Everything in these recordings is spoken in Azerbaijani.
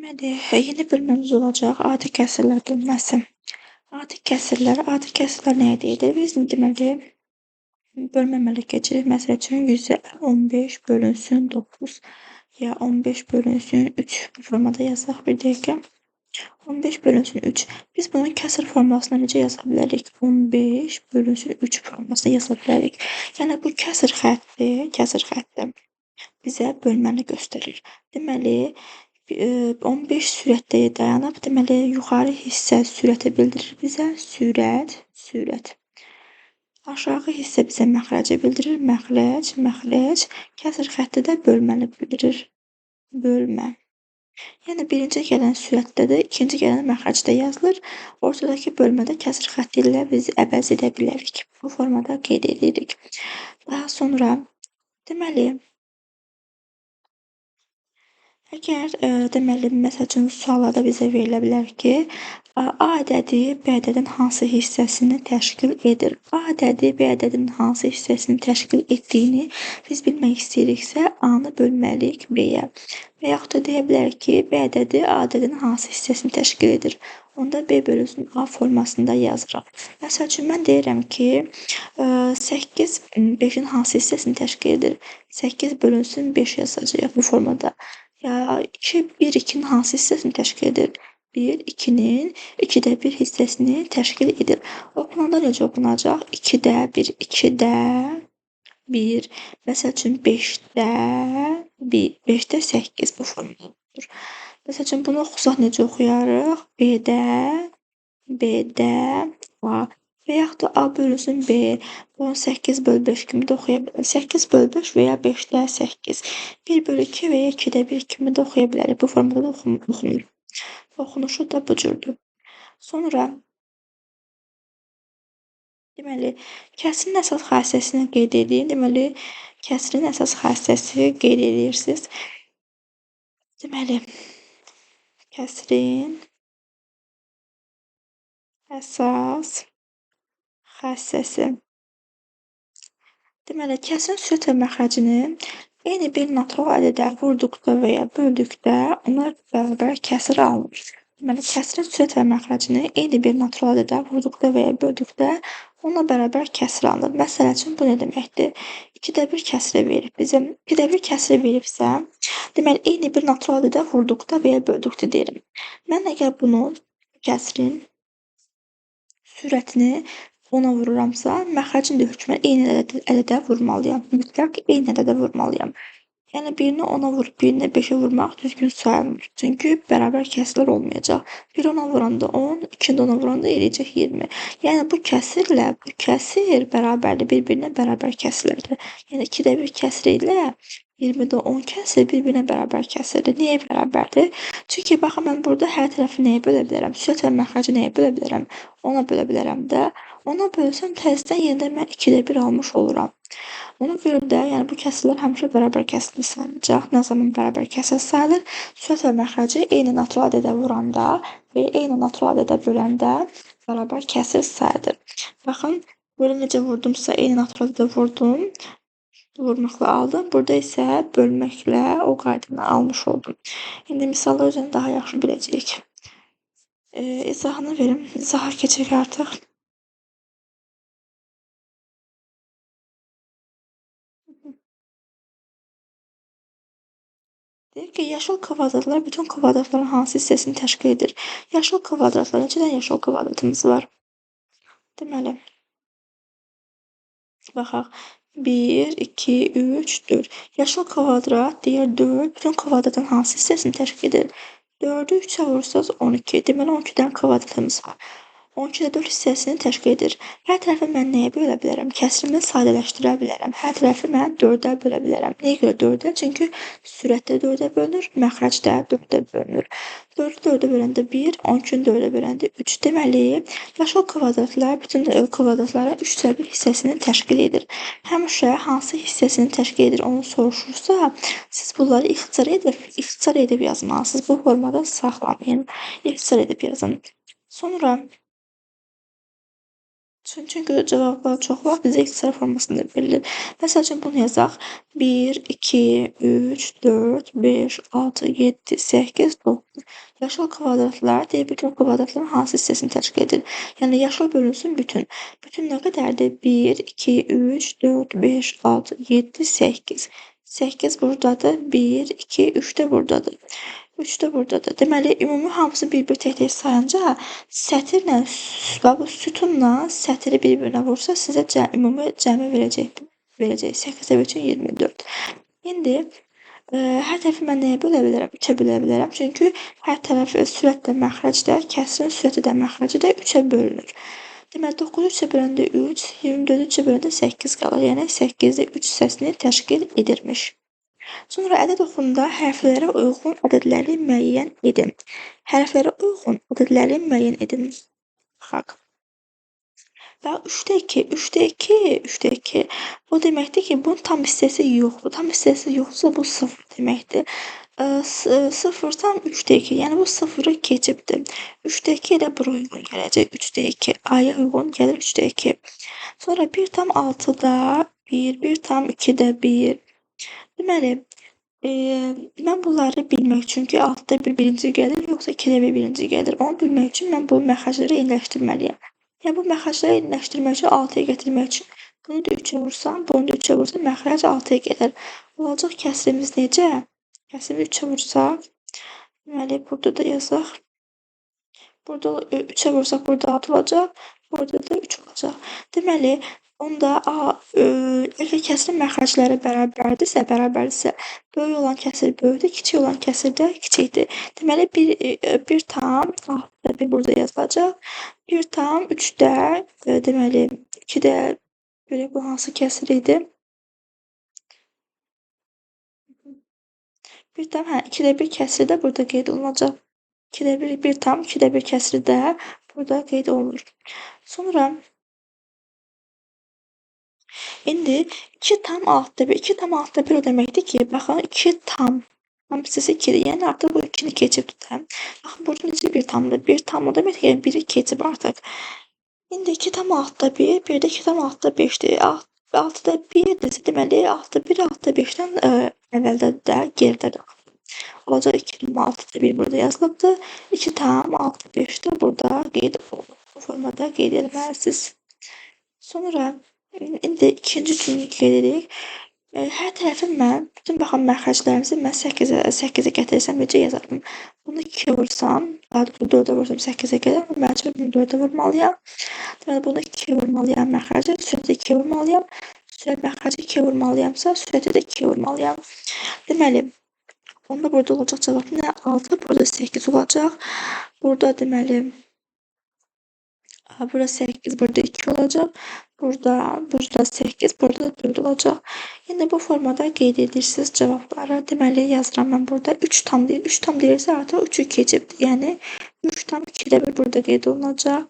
Deməli, yeni bölməmiz olacaq adi kəsirlər bölməsi. Adi kəsirlər nəyə deyilir? Biz deməli bölməməli keçirik. Məsəl üçün 115 bölünsün 9 ya 15 bölünsün 3 bu formada yazaq bir dəqiqə. 15 bölünsün 3. Biz bunun kəsir formulasını necə yaza bilərik? 15 bölünsün 3 formulasını yaza bilərik. Yəni bu kəsir xətti bizə bölməni göstərir. Deməli 15 sürətdə dayanıb, deməli yuxarı hissə sürəti bildirir bizə, sürət. Aşağı hissə bizə məxrəci bildirir, məxrəc. Kəsir xətti də bölməni bildirir, bölmə. Yəni birinci gələn sürətdədir, ikinci gələn məxrəcdə yazılır. Ortadakı bölmədə kəsir xətti ilə biz əvəz edə bilərik. Bu formada qeyd edirik. Daha sonra deməli əgər deməli məsəl üçün suallarda bizə verilə bilər ki, A ədədi B ədədinin hansı hissəsini təşkil edir? A ədədi B ədədinin hansı hissəsini təşkil etdiyini biz bilmək istəyiriksə, A-nı bölməliyik B-yə. Və yaxud da deyə bilərik ki, B ədədi A ədədinin hansı hissəsini təşkil edir? Onda B bölünsün A formasında yazırıq. Məsəl üçün mən deyirəm ki, 8 5-in hansı hissəsini təşkil edir? 8 bölünsün 5 yazacağıq bu formada. Ya 2 1 2-nin hansı hissəsini təşkil edir? 1 2-nin 2də 1 hissəsini təşkil edir. Oxunanda necə oxunacaq? 2də 1, 2də 1. Məsəl üçün 5də 1, 5də 8 bu formada olur. Məsəl üçün bunu oxusaq necə oxuyarıq? B-də A. Və yaxud da A bölünsün B. Bunu 8 bölü 5 kimi də oxuya bilərik. 8 bölü 5 və ya 5də 8. 1 bölü 2 və ya 2də 1 kimi də oxuya bilərik. Bu formada da oxunur. Oxunuşu da bu cürdür. Sonra deməli, kəsirin əsas xassəsini qeyd edin. Deməli, kəsirin əsas xassəsi qeyd edirsiniz. Deməli, kəsirin əsas xassəsi. Deməli, kəsirin sürət və məxrəcini eyni bir natural ədədə vurduqda və ya böldükdə onlar bərabər kəsir alınır. Deməli, kəsirin sürət və məxrəcini eyni bir natural ədədə vurduqda və ya böldükdə onunla bərabər kəsir alınır. Məsəl üçün, bu nə deməkdir? 2də 1 kəsiri verib bizə. 2də 1 kəsiri veribsə, deməli, eyni bir natural ədədə vurduqda və ya böldükdə deyirəm. Mən əgər bunu kəsirin sürətini 10-a vururamsa, məxrəcini də hökmən eyni ədədə vurmalıyam. Mütləq eyni ədədə vurmalıyam. Yəni birini 10-a vurub birini 5-ə vurmaq düzgün sayılmır. Çünki bərabər kəsirlər olmayacaq. Biri 10-a vuranda 10, ikini də 10-a vuranda eləyəcək 20. Yəni bu kəsirlə bu kəsir bərabərdir, bir-birinə bərabər kəsirlərdir. Yəni 2də 1 kəsiri ilə 20də 10 kəsir bir-birinə bərabər kəsirdir. Niyə bərabərdir? Çünki baxın, mən burada hər tərəfi nəyə bölə bilərəm? Sürət və məxrəci nəyə bölə bilərəm? 10-a bölə bilərəm də. 10-a bölsəm təzədən yenə də mən 2də 1 almış oluram. Ona görə də, yəni bu kəsirlər həmişə bərabər kəsirli sayılacaq. Nə zaman bərabər kəsir sayılır? Sürət və məxrəci eyni natural ədədə vuranda və eyni natural ədədə böləndə bərabər kəsir sayılır. Baxın, burada necə vurdumsa eyni natural ədədə vurdum. Vurmaqla aldım. Burada isə bölməklə o qaydanı almış oldum. İndi misallar üzrə daha yaxşı biləcəyik. İzahını verim. İzaha keçək artıq. Deyir ki, yaşıl kvadratlar bütün kvadratların hansı hissəsini təşkil edir? Yaşıl kvadratlar, neçə dənə yaşıl kvadratımız var? Deməli, baxaq. 1, 2, 3, 4. Yaşıl kvadrat deyir 4 bütün kvadratın hansı hissəsini təşkil edir? 4-ü 3-ə vursanız 12. Deməli 12 dənə kvadratımız var. 12-də 4 hissəsini təşkil edir. Hər tərəfi mən nəyə bölə bilərəm? Kəsirimi sadələşdirə bilərəm. Hər tərəfi mən 4-ə bölə bilərəm. Nəyə görə 4-ə? Çünki sürət də 4-ə bölünür, məxrəc də 4-ə bölünür. 4-ü 4-ə böləndə 1, 12-ni 4-ə böləndə 3. Deməli, yaşıl kvadratlar bütün kvadratların 3/1 hissəsini təşkil edir. Həmişə hansı hissəsini təşkil edir onu soruşursa, siz bunları ixtisar edib yazmalısınız. Bu formada saxlamayın. İxtisar edib yazın. Sonra Çünki cavablar çox vaxt bizə ixtisar formasında verilir. Məsəl üçün bunu yazaq. 1, 2, 3, 4, 5, 6, 7, 8, 9. Yaşıl kvadratlar deyək bütün kvadratların hansı hissəsini təşkil edir? Yəni yaşıl bölünsün bütün. Bütün nə qədərdir? 1, 2, 3, 4, 5, 6, 7, 8. 8 buradadır. 1, 2, 3 də buradadır. 3 də buradadır. Deməli, ümumi hamısı bir-bir tək-tək sayınca sətirlə və bu sütunla sətiri bir-birinə vursa sizə ümumi cəmi verəcək. 8 üçün 24. İndi hər tərəfi mən nəyə bölə bilərəm? 3-ə bölə bilərəm. Çünki hər tərəf sürət də məxrəcdir, kəsrin sürəti də məxrəcidir, 3-ə bölünür. Deməli 9-u 3-ə böləndə 3, 24-ü 3-ə böləndə 8 qalır. Yəni 8-də 3 hissəsini təşkil edirmiş. Sonra ədəd oxununda hərflərə uyğun ədədləri müəyyən edin. Hərflərə uyğun ədədləri müəyyən edin. Baxaq. Və 3-də 2, 3-də 2, 3-də 2. O deməkdir ki, bunun tam hissəsi yoxdur. Tam hissəsi yoxdursa bu 0 deməkdir. 0 tam 3-də 2. Yəni bu 0-ı keçibdir. 3-də 2 elə bura uyğun gələcək. 3-də 2. A-ya uyğun gəlir 3-də 2. Sonra 1 tam 6-da 1, 1 tam 2-də 1. Deməli, mən bunları bilmək üçün ki, 6-da 1 birinci gəlir, yoxsa 2-də 1 birinci gəlir. Onu bilmək üçün mən bu məxrəcləri eyniləşdirməliyəm. Yəni bu məxrəcləri eyniləşdirmək üçün 6-ya gətirmək üçün bunu da 3-ə vursam, bunu da 3-ə vursam məxrəc 6-ya gəlir. Olacaq kəsrimiz necə? Kəsrimi 3-ə vursaq, deməli burada da yazaq. Burada 3-ə vursaq burada 6 olacaq, burada da 3 olacaq. Deməli, onda əgər kəsrin məxrəcləri bərabərdirsə, böyük olan kəsir böyükdür, kiçik olan kəsir də kiçikdir. Deməli, 1 tam 6-da 1 burada yazılacaq. 1 tam 3-də, deməli, 2-də, görək bu hansı kəsir idi? 1 tam, 2-də 1 kəsiri də burada qeyd olunacaq. 2-də 1 tam, 2-də 1 kəsiri də burada qeyd olunur. Sonra İndi 2 tam 6-da 1. 2 tam 6-da 1 o deməkdir ki, baxın 2 tam hissəsi 2-dir. Yəni artıq bu 2-ni keçibdir də. Baxın burada necə 1 tamdır? 1 tam o deməkdir ki, yəni 1-i keçib artıq. İndi 2 tam 6-da 1, bir də 2 tam 6-da 5-dir. 6-da 1-dirsə deməli 6-da 1, 6-da 5-dən əvvəldə də geridədir. Olacaq 2 tam 6-da 1 burada yazılıbdır. 2 tam 6-da 5 də burada qeyd olunub. Bu formada qeyd etməlisiniz. Sonra İndi ikinci cümləyə gedirik. Hər tərəfi mən, bütün baxın məxrəclərimizi mən 8-ə gətirsəm necə yazarım? Bunu 2-yə vursam, daha doğrusu 4-ə vursam 8-ə gələr. Mən bunu 4-ə vurmalıyam. Deməli, bunu 2-yə vurmalıyam məxrəcə, sürəti 2-yə vurmalıyam. Sürət məxrəci 2-yə vurmalıyamsa, sürəti də 2-yə vurmalıyam. Deməli, onda burada olacaq cavab nə? 6, burada 8 olacaq. Burada deməli, burada 8, burada 2 olacaq. Burada 8, burada 4 olacaq. Yəni bu formada qeyd edirsiniz cavabları. Deməli yazıram mən burada 3 tam deyir. 3 tam deyirsə artıq 3-ü keçibdir. Yəni 3 tam 2-də 1 burada qeyd olunacaq.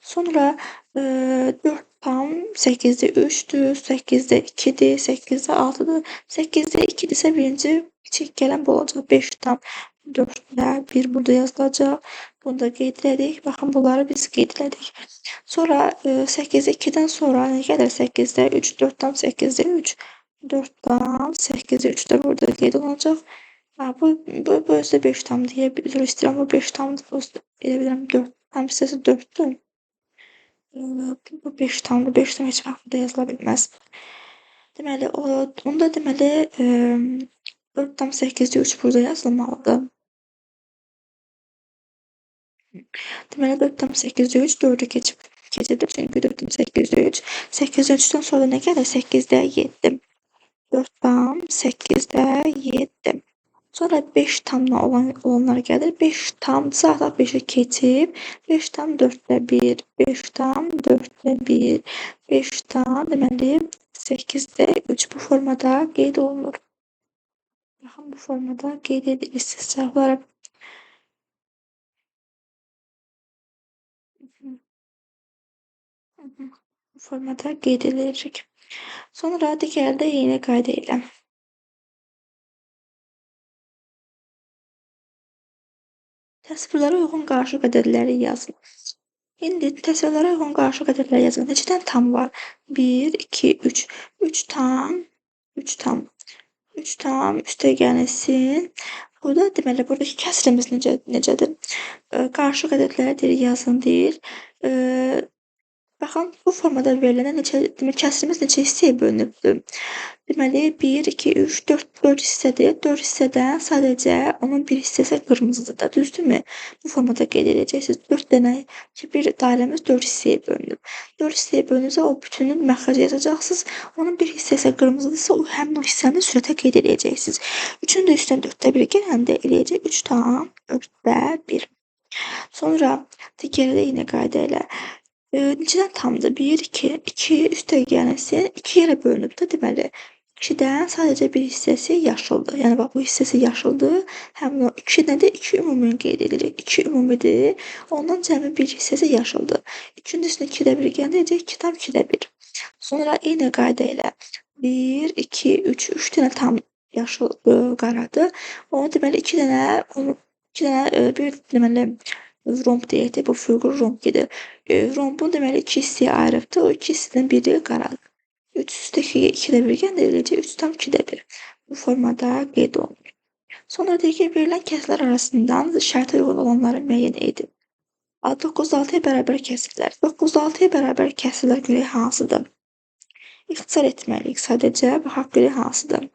Sonra 4 tam 8-də 3-dür, 8-də 2-dir, 8-də 6-dır. 8-də 2-dirsə birinci kiçik gələn bu olacaq. 5 tam 4-də 1 burada yazılacaq. Bunu da qeyd elədik. Baxın bunları biz qeyd elədik. Sonra 8-də 2-dən sonra nə gəlir? 8-də 3, 4 tam 8-də 3. 4 tam 8-də 3 də burada qeyd olunacaq. Bu özü də 5 tam deyə üzr istəyirəm. Bu 5 tamdır. Elə bilirəm 4 tam hissəsi 4-dür. Bu 5 tamdır. 5 tam heç vaxt burada yazıla bilməz. Deməli, onda deməli 4 tam 8-də 3 burada yazılmalıdır. Deməli 4 tam 8-də 3 4-ü keçibdir. Çünki 4 tam 8-də 3. 8-də 3-dən sonra nə gəlir? 8-də 7. 4 tam 8-də 7. Sonra 5 tamla olanlar gəlir. 5 tamdırsa artıq 5-ə keçib. 5 tam 4-də 1. 5 tam 4-də 1. 5 tam deməli 8-də 3 bu formada qeyd olunur. Baxın bu formada qeyd edirsiniz cavabları. Bu formada qeyd edirik. Sonra digərdə yeni qayda ilə. Təsvirlərə uyğun qarışıq ədədləri yazın. İndi təsvirlərə uyğun qarşılıq ədədlər yazın. Neçədən tam var? 1, 2, 3. 3 tam, 3 tam, 3 tam üstəgəlsin. Burada deməli buradakı kəsrimiz necədir? Qarşılıq ədədləri deyir, yazın deyir. Baxın, bu formada verilən demək kəsrimiz neçə hissəyə bölünübdür? Deməli 1, 2, 3, 4 hissədir. 4 hissədən sadəcə onun bir hissəsi qırmızıdır, düzdürmü? Bu formada qeyd edəcəksiniz. 4 dənə bir dairəmiz 4 hissəyə bölünüb. 4 hissəyə bölünübsə o bütünün məxrəci yazacaqsınız. Onun bir hissəsi qırmızıdırsa o həmin o hissəni sürətə qeyd edəcəksiniz. 3-ün də üstünə 4-də 1 gələndə eləyəcək 3 tam 4-də 1. Sonra digəri də eyni qayda ilə neçədən tamdır? 1, 2, 2 üstəgəlsin 2 yerə bölünübdür. Deməli 2-dən sadəcə bir hissəsi yaşıldır. Yəni bax bu hissəsi yaşıldır. Həmin o 2 nədir? 2 ümumi qeyd edirik. 2 ümumidir. Ondan cəmi bir hissəsi yaşıldır. 2-nin üstünə 2-də 1 gələndə eləyəcək 2 tam 2-də 1. Sonra eyni qayda ilə 1, 2, 3 dənə tam yaşıl qaradır. Onu deməli 2 dənə bir deməli romb deyək də, bu fiqur romb gedir. Rombun deməli 2 hissəyə ayrıbdır. O 2 hissədən biri qaradır. 3 üstəki 2-də 1 gələndə eləyəcək 3 tam 2-də 1. Bu formada qeyd olunur. Sonra deyək ki, verilən kəsrlər arasından şərtə uyğun olanları müəyyən edin. 9-6-ya bərabər kəsrlər. 9-6-ya bərabər kəsrlər görək hansıdır? İxtisar etməliyik sadəcə. Baxaq görək hansıdır?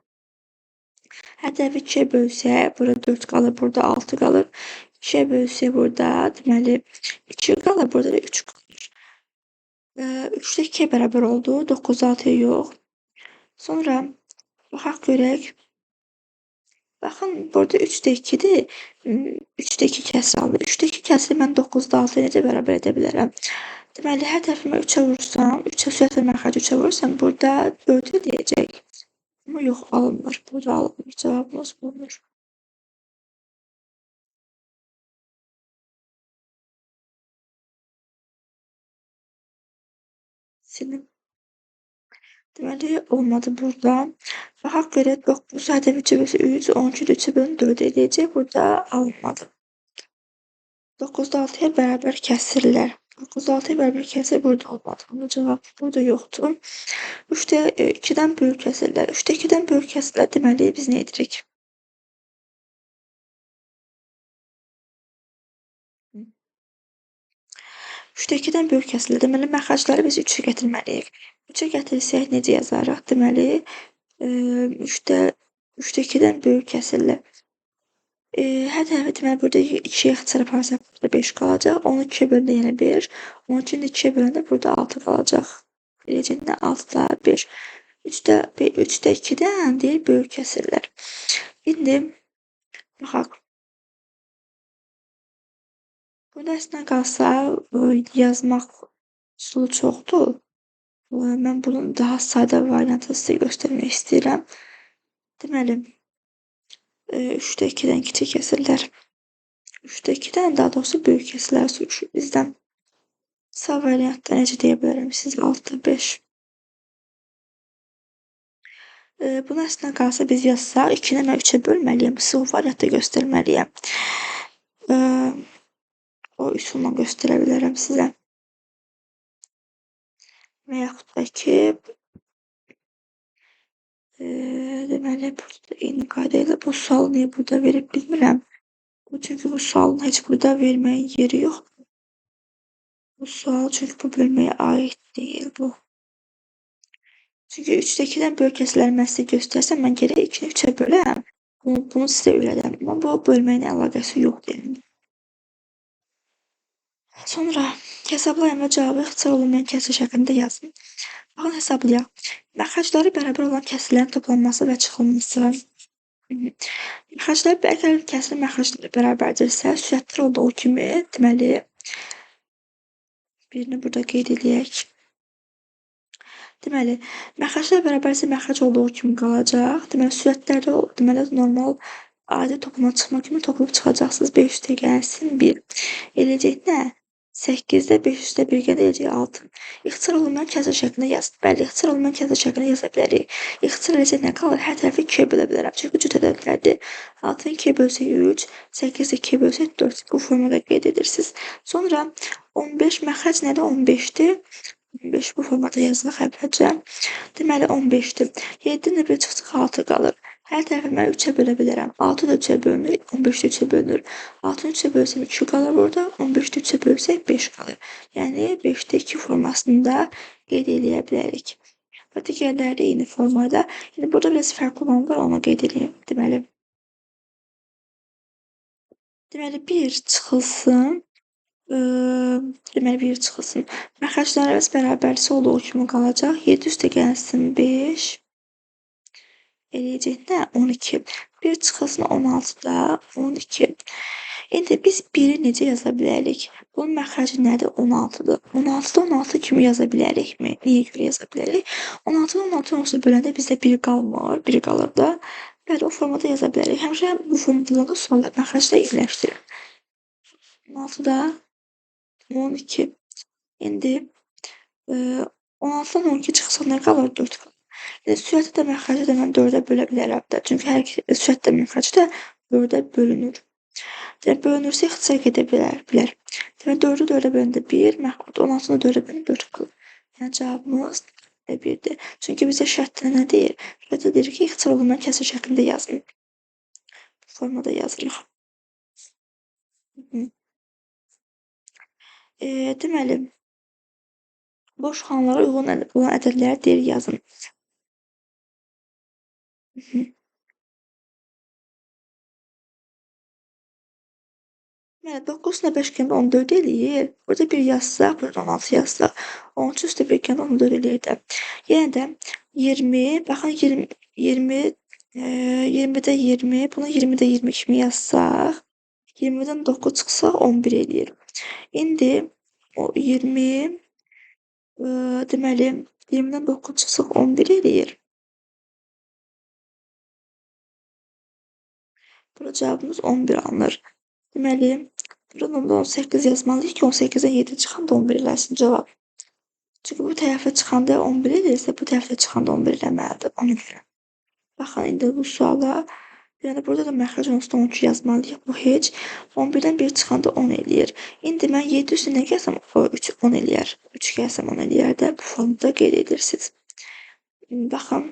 Hər tərəfi 2-yə bölsək, burada 4 qalır, burada 6 qalır. 2-yə bölsək burada deməli 2 qalır, burada da 3 qalır. 3 də 2-yə bərabər oldu, 9-6-ya yox. Sonra baxaq görək. Baxın, burada 3 də 2-dir. 3 də 2 kəsr aldı. 3 də 2 kəsri mən 9-da 6-ya necə bərabər edə bilərəm? Deməli, hər tərəfimə 3-ə vursam, 3-ə sürət və məxrəci 3-ə vursam, burada 4 eləyəcək. Amma yox, alınmır. Burada alınmır. Cavabımız bulunur. Silim. Deməli, olmadı burada. Baxaq görək 9 hədəf 3-ə bölsə 3, 12 3-ə bölün 4 eləyəcək. Burada alınmadı. 9-da 6-ya bərabər kəsrlər. 9-da 6-ya bərabər kəsr burada olmadı. Bunun cavabı burada yoxdur. 3-də 2-dən böyük kəsrlər. 3-də 2-dən böyük kəsrlər deməli biz nə edirik? Üçdə 2-dən böyük kəsrlər. Deməli, məxrəcləri biz 3-ə gətirməliyik. 3-ə gətirsək necə yazarıq? Deməli, 3-də 2-dən böyük kəsrlər. Hər tərəfi deməli, burada 2-yə ixtisar aparsaq burada 5 qalacaq. 10-u 2-yə böləndə yenə 1. 12-ni də 2-yə böləndə burada 6 qalacaq. Eləcəklə 6-da 5. 3-də 2-dən deyir böyük kəsrlər. İndi baxaq. Burada əslində qalsa yazmaq üsulu çoxdur. Mən bunun daha sadə variantını sizə göstərmək istəyirəm. Deməli, 3-də 2-dən kiçik kəsrlər. 3-də 2-dən daha doğrusu böyük kəsrlər soruşur bizdən. Sağ variantda necə deyə bilərəm sizə 6-da 5. Bunu əslində qalsa biz yazsaq 2-ni mən 3-ə bölməliyəm. Sizə o variantda göstərməliyəm. O üsulla göstərə bilərəm sizə. Və yaxud da ki, deməli, burada eyni qayda ilə bu sualı niyə burada verib bilmirəm. Çünki bu sualın heç burada verməyin yeri yoxdur. Bu sual çünki bu bölməyə aid deyil bu. Çünki 3-də 2-dən böyük kəsrləri mən sizə göstərsəm, mən gərək 2-ni 3-ə böləm. Bunu sizə öyrədəm. Amma bu bölməyin əlaqəsi yoxdur yəni. Sonra hesablayın və cavabı ixtisar olunmayan kəsr şəklində yazın. Baxın, hesablayaq. Məxrəcləri bərabər olan kəsrlərin toplanması və çıxılması. Məxrəclər əgər kəsrin məxrəcləri bərabərdirsə, sürətlər olduğu kimi deməli birini burada qeyd edək. Deməli, məxrəclər bərabərsə məxrəc olduğu kimi qalacaq. Deməli, sürətlərdə deməli normal adi toplama çıxma kimi toplayıb çıxacaqsınız. 5 üstə gəlsin 1. Eləyəcək nə? 8-də 5 üstə 1 gələcək 6. İxtisar olunmayan kəsr şəklində yaz. Bəli, ixtisar olunmayan kəsr şəklində yaza bilərik. İxtisar etsək nə qalır? Hər tərəfi 2-yə bölə bilərəm. Çünki cüt ədədlərdir. 6-nı 2-yə bölsək 3, 8-i 2-yə bölsək 4. Bu formada qeyd edirsiniz. Sonra 15 məxrəc nədir? 15-dir. 15 bu formada yazılır əvvəlcə. Deməli 15-dir. 7-dən də 1 çıxsaq 6 qalır. Hər tərəfi mən 3-ə bölə bilərəm. 6 da 3-ə bölünür, 15 də 3-ə bölünür. 6-nı 3-ə bölsəm 2 qalır burada, 15-də 3-ə bölsək 5 qalır. Yəni 5-də 2 formasında qeyd eləyə bilərik. Və digərləri də eyni formada. Yəni burada biraz fərqli olan var, onu qeyd edeyim. Deməli 1 çıxılsın. Deməli 1 çıxılsın. Məxrəclərimiz bərabərisi olduğu kimi qalacaq. 7 üstə gəlsin 5. Eləyəcək nə? 12. 1 çıxılsın 16-da 12. İndi biz 1-i necə yaza bilərik? Bunun məxrəci nədir? 16-dır. 16-da 16 kimi yaza bilərikmi? Niyə görə yaza bilərik? 16-da 16 onsuz böləndə bizdə 1 qalmır, 1 qalır da. Bəli, o formada yaza bilərik. Həmişə bu formada suallar məxrəclə yerləşdirin. 16-da 12. İndi 16-dan 12 çıxsa nə qalır? 4 qalır. Yəni sürəti də məxrəci də mən 4-ə bölə bilərəm də. Çünki hər iki sürət də məxrəci də 4-ə bölünür. Yəni bölünürsə ixtisar gedə bilər. Deməli 4-ü 4-ə böləndə 1, 16-nı 4-ə böləndə 4 qalır. Yəni cavabımız 1-dir. Çünki bizə şərtdə nə deyir? Şərtdə deyir ki, ixtisar olunmayan kəsr şəklində yazın. Bu formada yazırıq. Deməli, boş xanlara uyğun olan ədədləri deyir yazın. Deməli 9 ilə 5 gəndə 14 eləyir. Burada 1 yazsaq, burada 16 yazsaq, 13 üstə 1 gəndə 14 eləyir də. Yenə də 20, baxın 20-də 20, bunu 20-də 20 kimi yazsaq, 20-dən 9 çıxsaq 11 eləyir. İndi o 20, deməli 20-dən 9 çıxsaq 11 eləyir. Burada cavabımız 11 alınır. Deməli, burada 18 yazmalıyıq ki, 18-dən 7 çıxanda 11 eləsin cavab. Çünki bu tərəfə çıxanda 11 eləyirsə, bu tərəfə çıxanda 11 eləməlidir. Ona görə. Baxın, indi bu suala, yəni burada da məxrəc onsuz da 12 yazmalıyıq. Bu heç. 11-dən 1 çıxanda 10 eləyir. İndi mən 7 üstünə gəlsəm, 3 10 eləyər. 3 gəlsəm 10 eləyər də. Bu formada qeyd edirsiniz. Baxın.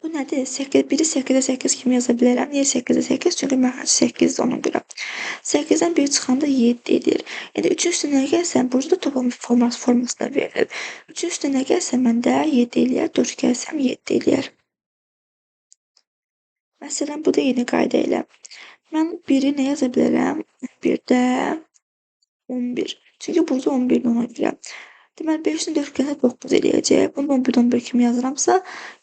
Bu nədir? 1-i 8-ə 8 kimi yaza bilərəm. Niyə 8-ə 8? Çünki məxrəc 8-dir ona görə. 8-dən 1 çıxanda 7 edir. Yəni 3-ün üstünə gəlsəm, burada da toplama formasında verilir. 3-ün üstünə gəlsəm məndə 7 eləyər, 4 gəlsəm 7 eləyər. Məsələn, bu da eyni qayda ilə. Mən 1-i nə yaza bilərəm? 1-də 11. Çünki burada 11-dir ona görə. Deməli 5-ün 4 gəlsə 9 eləyəcək. Bunu 11-dən 11 kimi yazıramsa,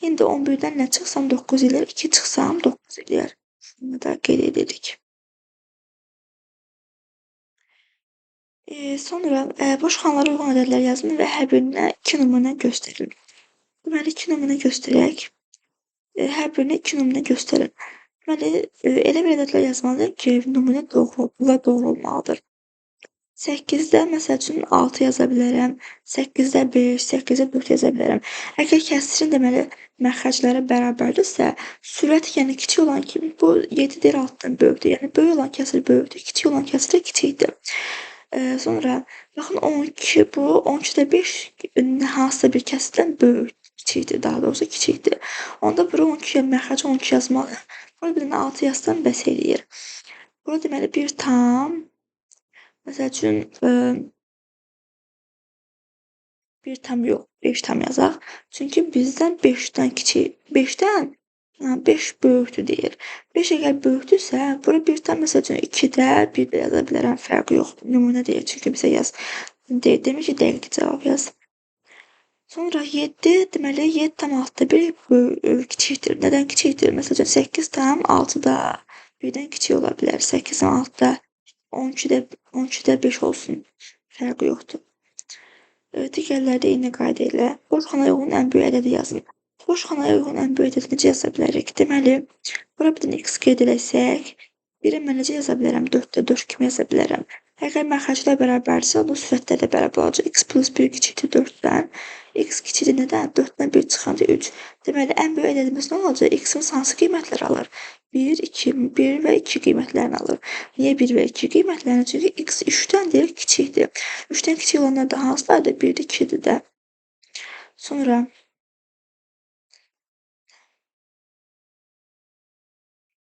indi 11-dən nə çıxsam 9 eləyər, 2 çıxsam 9 eləyər. Bunu da qeyd edirik. Sonra boş xanlara uyğun ədədlər yazın və hər birinə 2 nümunə göstərin. Deməli 2 nümunə göstərək. Hər birinə 2 nümunə göstərin. Deməli elə bir ədədlər yazmalıyıq ki, nümunə doğru olmalıdır. 8-də məsəl üçün 6 yaza bilərəm, 8-də 5, 8-də 4 yaza bilərəm. Əgər kəsrin deməli məxrəcləri bərabərdirsə, sürəti yəni kiçik olan kimi bu 7-dir 6-dan böyükdür. Yəni böyük olan kəsr böyükdür, kiçik olan kəsr kiçikdir. Sonra baxın 12 bu 12-də 5 hansısa bir kəsrdən böyük, kiçikdir, daha doğrusu kiçikdir. Onda bura 12-yə məxrəc 12 yazmalıyıq. Burada bir dənə 6 yazsam bəs eləyir. Burada deməli 1 tam məsəl üçün 1 tam yox, 5 tam yazaq. Çünki bizdən 5-dən kiçik, 5-dən 5 böyükdür deyir. 5 əgər böyükdürsə, bura 1 tam məsəl üçün 2-də 1 də yaza bilərəm, fərqi yoxdur. Nümunə deyil, çünki bizə yaz. Demir ki, dəqiq cavab yaz. Sonra 7, deməli 7 tam 6-da 1 kiçikdir. Nədən kiçikdir? Məsəl üçün 8 tam 6-da 1-dən kiçik ola bilər. 8 tam 6-da 12-də 5 olsun. Fərqi yoxdur. Digərləri də eyni qayda ilə boş xanaya uyğun ən böyük ədədi yazın. Boş xanaya uyğun ən böyük ədədi necə yaza bilərik? Deməli, bura bir dənə x qeyd eləsək, 1-i mən necə yaza bilərəm? 4-də 4 kimi yaza bilərəm. Əgər məxrəclər bərabərdirsə, onda sürətlər də bərabər olacaq. X plus 1 kiçikdir 4-dən. X kiçikdir nədən? 4-dən 1 çıxanda 3. Deməli, ən böyük ədədimiz nə olacaq? X-imiz hansı qiymətləri alır? 1, 2, 1 və 2 qiymətlərini alır. Niyə 1 və 2 qiymətlərini? Çünki X 3-dən deyək kiçikdir. 3-dən kiçik olanlar da hansılardır? 1, 2-dir də. Sonra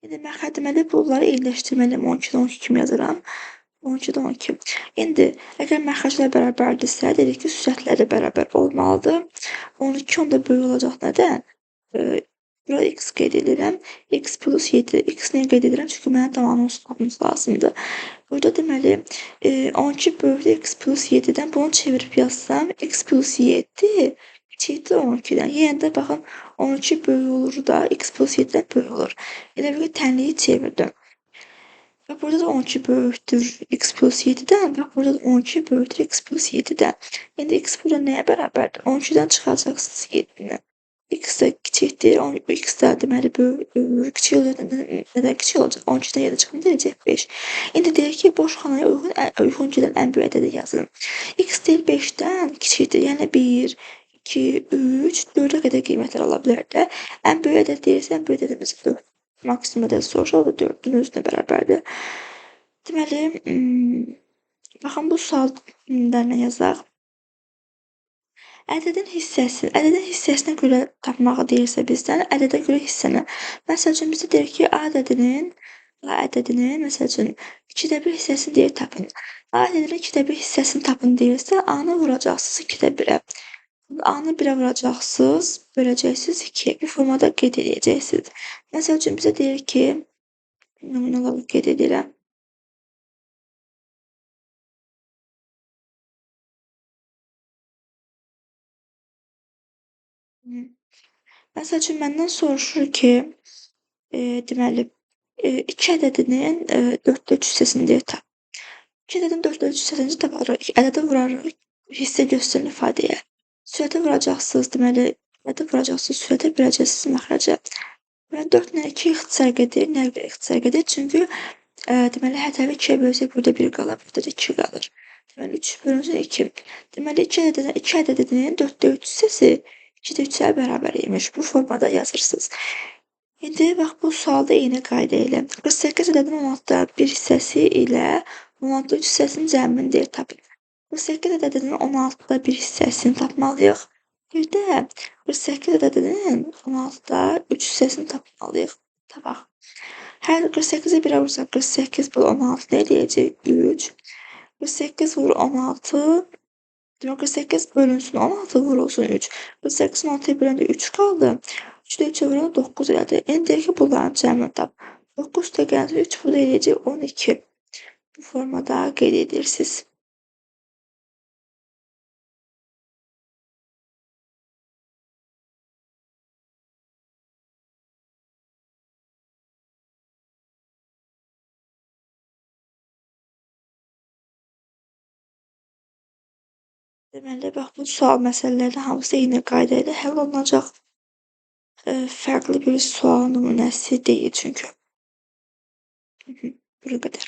indi məxrə deməli bunları eyniləşdirməliyəm. 12-dən 12 kimi yazıram. 12-dən 12. İndi əgər məxrəclər bərabərdirsə, dedik ki, sürətlər də bərabər olmalıdır. 12 onda böyük olacaq nədən? Bura x qeyd edirəm. X plus 7. X niyə qeyd edirəm? Çünki mənə tam anons tapmamız lazımdır. Burada deməli 12 böyükdür x plus 7-dən bunu çevirib yazsam x plus 7 kiçikdir 12-dən. Yenə də baxın 12 böyük olur da x plus 7-dən böyük olur. Elə bil ki, tənliyi çevirdim. Və burada da 12 böyükdür x plus 7-dən və burada da 12 böyükdür x plus 7-dən. İndi x burada nəyə bərabərdir? 12-dən çıxacaqsınız 7-ni. X də kiçikdir. X də deməli böyük, kiçik olacaq. Nədən kiçik olacaq? 12-dən 7 çıxanda deyəcək 5. İndi deyək ki, boş xanaya uyğun gələn ən böyük ədədi yazın. X deyil 5-dən kiçikdir. Yəni 1, 2, 3, 4-ə qədər qiymətlər ala bilər də. Ən böyük ədəd deyirsə, ən böyük ədədimiz 4. Maksimum ədəd soruşur, o da 4-ün özünə bərabərdir. Deməli, baxın bu sualda nə yazaq? Ədədin hissəsinə görə tapmağı deyirsə bizdən, ədədə görə hissəni. Məsəl üçün, bizə deyir ki, A ədədinin məsəl üçün 2/1 hissəsini deyir tapın. A ədədinin 2/1 hissəsini tapın deyirsə, A-nı vuracaqsınız 2/1-ə. A-nı 1-ə vuracaqsınız, böləcəksiniz 2-yə. Bu formada qeyd edəcəksiniz. Məsəl üçün, bizə deyir ki, nümunə olaraq qeyd edirəm. Məsəl üçün, məndən soruşur ki, deməli, 2 ədədinin 4/3 hissəsini deyir tap. 2 ədədin 4/3 hissəsini taparıq. Ədədə vurarıq hissə göstərilən ifadəyə. Sürətə vuracaqsınız, deməli, ədədə vuracaqsınız, sürətə böləcəksiniz məxrəcə. Və 4 ilə 2 ixtisar edir. Nəyə görə ixtisar edir? Çünki deməli, hər tərəfi 2-yə bölsək burada 1 qalır, burada da 2 qalır. Deməli, 3 bölünsün 2. Deməli, 2 ədədinin 4/3 hissəsi 2/3-ə bərabər imiş. Bu formada yazırsınız. İndi bax, bu sualda eyni qayda ilə 48 ədədinin 16/1 hissəsi ilə 16/3 hissəsinin cəmini deyir tapın. 48 ədədinin 16/1 hissəsini tapmalıyıq. Bir də 48 ədədinin 16/3 hissəsini tapmalıyıq. Tapaq. Hər 48-i 1-ə vursaq 48 bölü 16 nə eləyəcək? 3. 48 vur 16. Demək 48 bölünsün 16 vurulsun 3. 48-i 16-ya böləndə 3 qaldı. 3-də 3-ə vuranda 9 elədi. İndi deyək ki, bunların cəmini tap. 9 üstə gəldi 3 burada eləyəcək 12. Bu formada qeyd edirsiniz. Deməli, bax, bu sual məsələlərin hamısı eyni qayda ilə həll olunacaq. Fərqli bir sual nümunəsi deyil çünki. Bu qədər.